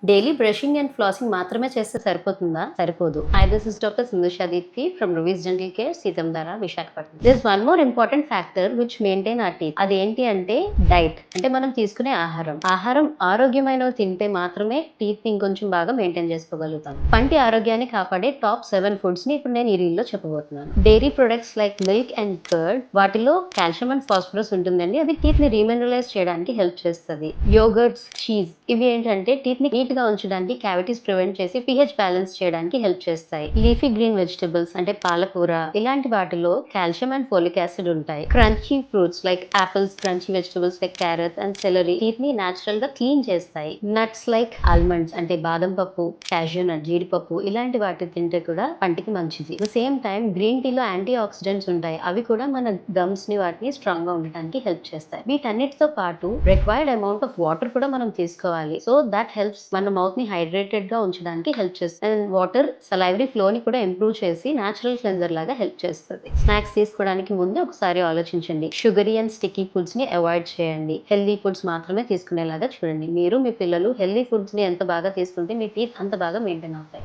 Daily brushing and flossing మాత్రమే చేస్తే సరిపోతుందా? సరిపోదు. Hi, this is doctor Sindhusha Deepthi from Ruvis dental care, Seethammadhara, Visakhapatnam. This one more important factor which maintain our teeth. అది ఏంటి అంటే డైట్. అంటే మనం తీసుకునే ఆహారం. ఆహారం ఆరోగ్యమైనవి తింటే మాత్రమే టీత్ ని ఇంకొంచెం బాగా మెయింటైన్ చేసుకోగలుగుతాం. పంటి ఆరోగ్యాన్ని కాపాడే టాప్ 7 ఫుడ్స్ ని ఇప్పుడు నేను ఈ రీల్ లో చెప్పబోతున్నాను. Dairy products like milk and curd, వాటిలో కాల్షియం అండ్ ఫాస్ఫరస్ ఉంటుందండి. అది టీత్ ని రీమినరలైజ్ చేయడానికి హెల్ప్ చేస్తుంది. యోగర్ట్స్, చీజ్, ఇవి ఏంటంటే టీత్ ని నీట్ గా ఉంచడానికి, క్యావిటీస్ ప్రివెంట్ చేసి pH బ్యాలెన్స్ చేయడానికి హెల్ప్ చేస్తాయి. లీఫీ గ్రీన్ వెజిటబుల్స్ అంటే పాలకూర, ఇలాంటి వాటిలో కాల్షియం అండ్ ఫోలిక్ యాసిడ్ ఉంటాయి. Crunchy fruits like apples, crunchy vegetables like carrot and salary teeth ని నేచురల్ గా క్లీన్ చేస్తాయి. నట్స్ లైక్ ఆల్మండ్స్ అంటే బాదం పప్పు, క్యాష్యూ నట్, జీడిపప్పు, ఇలాంటి వాటి తింటే కూడా పంటికి మంచిది. ద సేమ్ టైం గ్రీన్ టీలో యాంటీ ఆక్సిడెంట్స్ ఉంటాయి. అవి కూడా మన గమ్స్ ని వాటిని స్ట్రాంగ్ గా ఉండడానికి హెల్ప్ చేస్తాయి. వీటన్నిటితో పాటు రిక్వైర్డ్ అమౌంట్ ఆఫ్ వాటర్ కూడా మనం తీసుకోవాలి. సో దట్ హెల్ప్స్ మన మౌత్ ని హైడ్రేటెడ్ గా ఉంచడానికి హెల్ప్ చేస్తుంది. అండ్ వాటర్ సలైవరీ ఫ్లో ని కూడా ఇంప్రూవ్ చేసి నేచురల్ క్లెన్జర్ లాగా హెల్ప్ చేస్తుంది. స్నాక్స్ తీసుకోవడానికి ముందు ఒకసారి ఆలోచించండి. షుగరీ అండ్ స్టిక్కీ ఫుడ్స్ ని అవాయిడ్ చేయండి. హెల్దీ ఫుడ్స్ మాత్రమే తీసుకునేలాగా చూడండి. మీరు మీ పిల్లలు హెల్దీ ఫుడ్స్ ని ఎంత బాగా తీసుకుంటే మీ టీత్ అంత బాగా మెయింటైన్ అవుతాయి.